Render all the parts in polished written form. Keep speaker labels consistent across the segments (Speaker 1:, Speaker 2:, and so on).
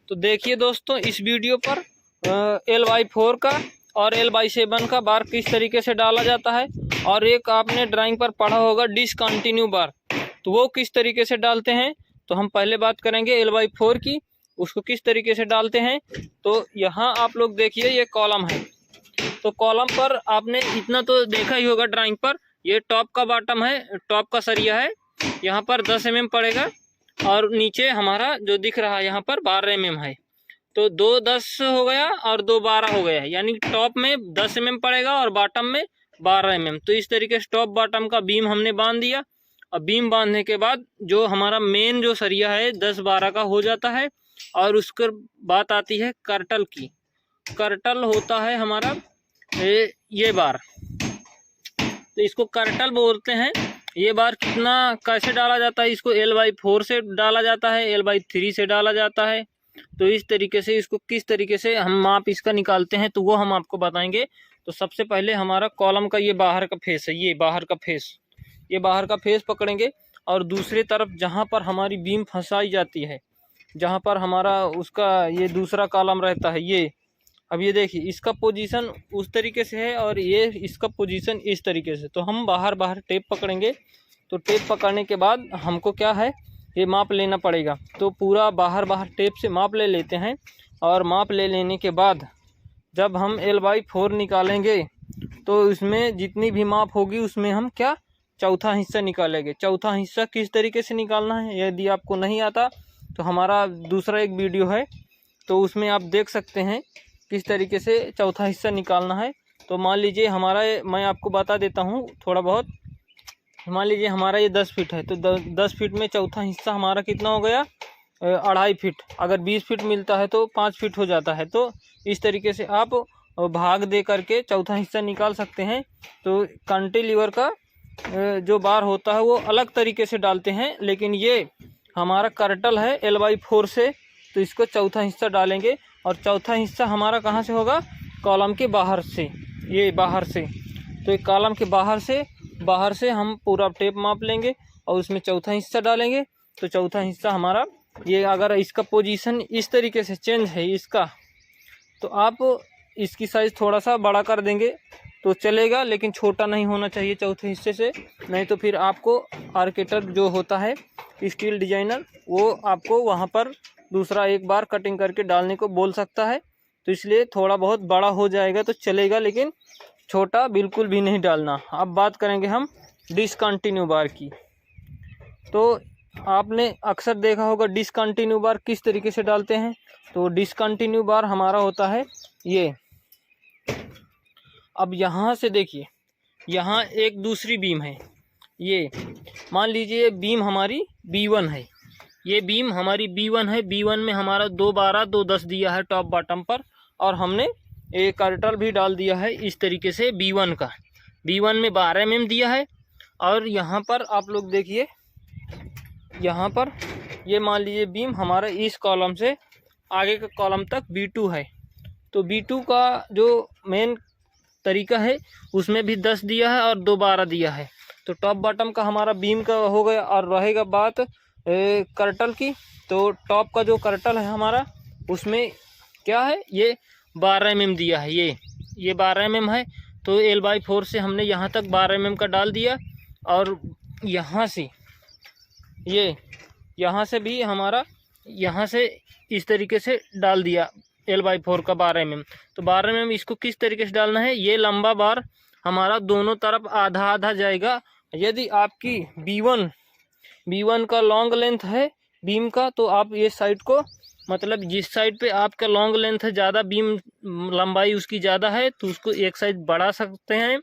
Speaker 1: तो देखिए दोस्तों, इस वीडियो पर L/4 का और L/7 का बार किस तरीके से डाला जाता है, और एक आपने ड्राइंग पर पढ़ा होगा डिसकंटिन्यू बार, तो वो किस तरीके से डालते हैं। तो हम पहले बात करेंगे L/4 की, उसको किस तरीके से डालते हैं। तो यहाँ आप लोग देखिए, ये कॉलम है, तो कॉलम पर आपने इतना तो देखा ही होगा ड्राइंग पर, ये टॉप का बॉटम है, टॉप का सरिया है, यहाँ पर 10 mm पड़ेगा, और नीचे हमारा जो दिख रहा है यहाँ पर 12 mm है। तो 2 10 हो गया और 2 12 हो गया, यानी टॉप में 10 mm पड़ेगा और बॉटम में 12 mm। तो इस तरीके से टॉप बॉटम का बीम हमने बांध दिया। अब बीम बांधने के बाद जो हमारा मेन जो सरिया है 10 12 का हो जाता है, और उसके बात आती है कर्टल की। कर्टल होता है हमारा ये बार, तो इसको कर्टल बोलते हैं। ये बार कितना कैसे डाला जाता है, इसको L/4 से डाला जाता है, L/3 से डाला जाता है। तो इस तरीके से इसको किस तरीके से हम माप इसका निकालते हैं, तो वो हम आपको बताएंगे। तो सबसे पहले हमारा कॉलम का ये बाहर का फेस है, ये बाहर का फेस, ये बाहर का फेस पकड़ेंगे, और दूसरी तरफ जहाँ पर हमारी बीम फंसाई जाती है, जहाँ पर हमारा उसका ये दूसरा कॉलम रहता है, ये अब ये देखिए इसका पोजीशन उस तरीके से है और ये इसका पोजीशन इस तरीके से। तो हम बाहर बाहर टेप पकड़ेंगे, तो टेप पकड़ने के बाद हमको क्या है, ये माप लेना पड़ेगा। तो पूरा बाहर बाहर टेप से माप ले लेते हैं, और माप ले लेने के बाद जब हम L/4 निकालेंगे, तो इसमें जितनी भी माप होगी उसमें हम क्या चौथा हिस्सा निकालेंगे। चौथा हिस्सा किस तरीके से निकालना है, यदि आपको नहीं आता तो हमारा दूसरा एक वीडियो है, तो उसमें आप देख सकते हैं किस तरीके से चौथा हिस्सा निकालना है। तो मान लीजिए हमारा, मैं आपको बता देता हूँ थोड़ा बहुत। मान लीजिए हमारा ये 10 फीट है, तो 10 फीट में चौथा हिस्सा हमारा कितना हो गया, 2.5 फीट। अगर 20 फीट मिलता है तो 5 फीट हो जाता है। तो इस तरीके से आप भाग दे करके चौथा हिस्सा निकाल सकते हैं। तो कैंटिलीवर का जो बार होता है वो अलग तरीके से डालते हैं, लेकिन ये हमारा कर्टल है L/4 से, तो इसको चौथा हिस्सा डालेंगे। और चौथा हिस्सा हमारा कहाँ से होगा, कॉलम के बाहर से, ये बाहर से। तो एक कॉलम के बाहर से हम पूरा टेप माप लेंगे और उसमें चौथा हिस्सा डालेंगे। तो चौथा हिस्सा हमारा ये, अगर इसका पोजीशन इस तरीके से चेंज है इसका, तो आप इसकी साइज़ थोड़ा सा बड़ा कर देंगे तो चलेगा, लेकिन छोटा नहीं होना चाहिए चौथे हिस्से से, नहीं तो फिर आपको आर्किटेक्ट जो होता है स्टील डिजाइनर, वो आपको वहाँ पर दूसरा एक बार कटिंग करके डालने को बोल सकता है। तो इसलिए थोड़ा बहुत बड़ा हो जाएगा तो चलेगा, लेकिन छोटा बिल्कुल भी नहीं डालना। अब बात करेंगे हम डिसकंटिन्यू बार की। तो आपने अक्सर देखा होगा डिसकंटिन्यू बार किस तरीके से डालते हैं। तो डिसकंटिन्यू बार हमारा होता है ये। अब यहाँ से देखिए, यहाँ एक दूसरी बीम है, ये मान लीजिए बीम हमारी B1 है, ये बीम हमारी B1 है। B1 में हमारा 2 12 2 10 दिया है टॉप बॉटम पर, और हमने एक कर्टल भी डाल दिया है इस तरीके से B1 का। B1 में 12 mm दिया है। और यहाँ पर आप लोग देखिए, यहाँ पर ये मान लीजिए बीम हमारा इस कॉलम से आगे का कॉलम तक B2 है। तो B2 का जो मेन तरीका है उसमें भी 10 दिया है और 2 12 दिया है। तो टॉप बॉटम का हमारा बीम का हो गया, और रहेगा बात कर्टल की। तो टॉप का जो कर्टल है हमारा, उसमें क्या है, ये 12 mm दिया है, ये 12 mm है। तो L/4 से हमने यहाँ तक 12 mm का डाल दिया, और यहाँ से ये यहाँ से भी हमारा यहाँ से इस तरीके से डाल दिया L/4 का 12 mm। तो 12 mm इसको किस तरीके से डालना है, ये लंबा बार हमारा दोनों तरफ आधा आधा जाएगा। यदि आपकी B1 का लॉन्ग लेंथ है बीम का, तो आप ये साइड को, मतलब जिस साइड पे आपका लॉन्ग लेंथ है, ज़्यादा बीम लंबाई उसकी ज़्यादा है, तो उसको एक साइड बढ़ा सकते हैं।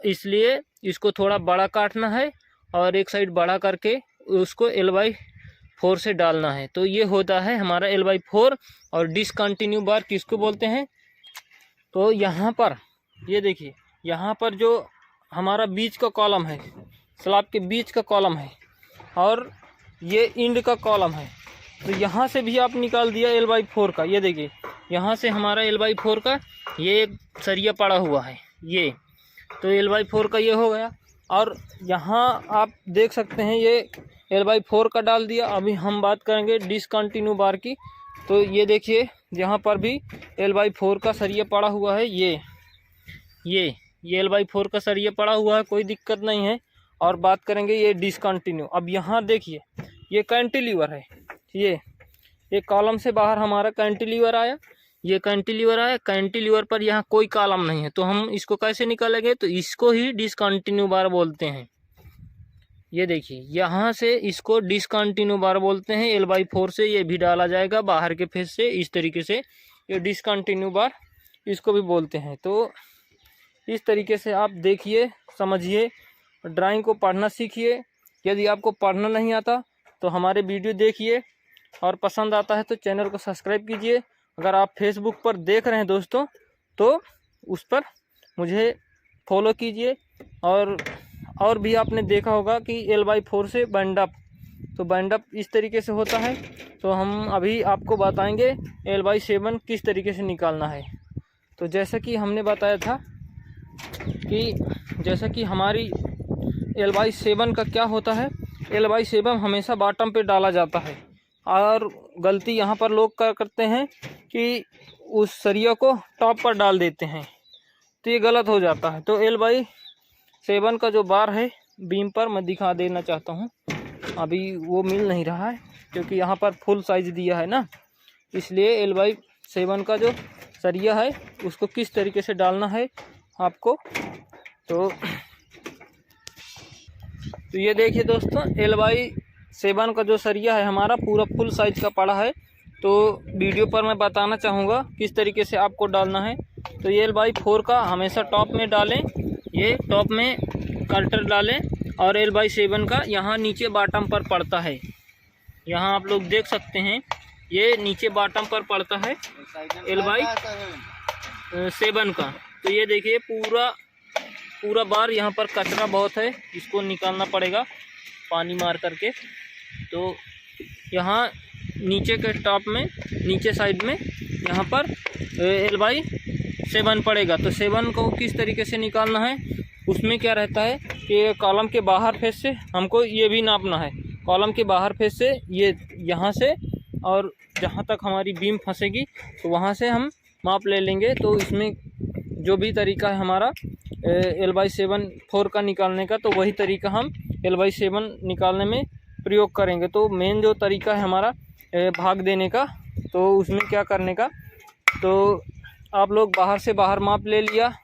Speaker 1: इसलिए इसको थोड़ा बड़ा काटना है और एक साइड बड़ा करके उसको L/4 से डालना है। तो ये होता है हमारा L/4। और डिसकंटिन्यू बार किसको बोलते हैं, तो यहाँ पर ये देखिए, यहाँ पर जो हमारा बीच का कॉलम है, स्लैब के बीच का कॉलम है, और ये इंड का कॉलम है। तो यहाँ से भी आप निकाल दिया L/4 का। ये देखिए, यहाँ से हमारा L/4 का ये एक सरिया पड़ा हुआ है, ये तो L/4 का ये हो गया। और यहाँ आप देख सकते हैं ये L/4 का डाल दिया। अभी हम बात करेंगे डिसकंटिन्यू बार की। तो ये देखिए यहाँ पर भी L/4 का सरिया पड़ा हुआ है। ये L/4 का सरिया पड़ा हुआ है, कोई दिक्कत नहीं है। और बात करेंगे ये डिसकंटिन्यू। अब यहाँ देखिए ये कैंटिलीवर है, ये कॉलम से बाहर हमारा कैंटिलीवर आया, ये कैंटिलीवर आया, कैंटिलीवर पर यहाँ कोई कॉलम नहीं है, तो हम इसको कैसे निकालेंगे? तो इसको ही डिसकंटिन्यू बार बोलते हैं। ये देखिए यहाँ से इसको डिसकंटिन्यू बार बोलते हैं। L/4 से ये भी डाला जाएगा बाहर के फेस से, इस तरीके से ये डिसकंटिन्यू बार इसको भी बोलते हैं। तो इस तरीके से आप देखिए, समझिए, ड्राइंग को पढ़ना सीखिए। यदि आपको पढ़ना नहीं आता तो हमारे वीडियो देखिए, और पसंद आता है तो चैनल को सब्सक्राइब कीजिए। अगर आप फेसबुक पर देख रहे हैं दोस्तों तो उस पर मुझे फॉलो कीजिए। और भी आपने देखा होगा कि L/4 से बैंडअप, तो बैंडअप इस तरीके से होता है। तो हम अभी आपको बताएंगे L/7 किस तरीके से निकालना है। तो जैसा कि हमने बताया था कि जैसा कि हमारी L/7 का क्या होता है, L/7 हमेशा बॉटम पे डाला जाता है। और गलती यहाँ पर लोग क्या करते हैं कि उस सरिया को टॉप पर डाल देते हैं, तो ये गलत हो जाता है। तो L/7 का जो बार है बीम पर मैं दिखा देना चाहता हूँ। अभी वो मिल नहीं रहा है क्योंकि यहाँ पर फुल साइज दिया है ना, इसलिए L/7 का जो सरिया है उसको किस तरीके से डालना है आपको। तो ये देखिए दोस्तों, L/7 का जो सरिया है हमारा पूरा फुल साइज का पड़ा है। तो वीडियो पर मैं बताना चाहूँगा किस तरीके से आपको डालना है। तो ये L/4 का हमेशा टॉप में डालें, ये टॉप में कटर डालें। और L/7 का यहाँ नीचे बॉटम पर पड़ता है, यहाँ आप लोग देख सकते हैं, ये नीचे बॉटम पर पड़ता है L/7 का। तो ये देखिए पूरा बार यहाँ पर कचरा बहुत है, इसको निकालना पड़ेगा पानी मार करके। तो यहाँ नीचे के टॉप में, नीचे साइड में यहाँ पर L/7 पड़ेगा। तो 7 को किस तरीके से निकालना है, उसमें क्या रहता है कि कॉलम के बाहर फेस से हमको ये भी नापना है। कॉलम के बाहर फेस से ये यहाँ से और जहाँ तक हमारी बीम फंसेगी तो वहाँ से हम माप ले लेंगे। तो इसमें जो भी तरीका है हमारा L/4 का निकालने का, तो वही तरीका हम L/7 निकालने में प्रयोग करेंगे। तो मेन जो तरीका है हमारा भाग देने का, तो उसमें क्या करने का, तो आप लोग बाहर से बाहर माप ले लिया।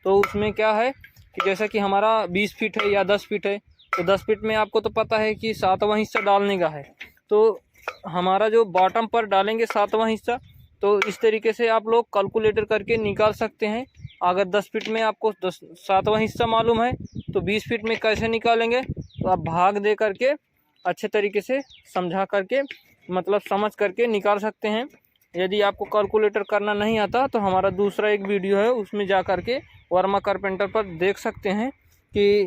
Speaker 1: तो उसमें क्या है कि जैसा कि हमारा 20 फीट है या 10 फीट है, तो 10 फीट में आपको तो पता है कि 7वां हिस्सा डालने का है। तो हमारा जो बॉटम पर डालेंगे 7वां हिस्सा, तो इस तरीके से आप लोग कैलकुलेटर करके निकाल सकते हैं। अगर 10 फीट में आपको 7वां हिस्सा मालूम है तो 20 फीट में कैसे निकालेंगे, तो आप भाग दे करके अच्छे तरीके से समझा करके, मतलब समझ करके निकाल सकते हैं। यदि आपको कैलकुलेटर करना नहीं आता तो हमारा दूसरा एक वीडियो है, उसमें जा करके वर्मा कारपेंटर पर देख सकते हैं कि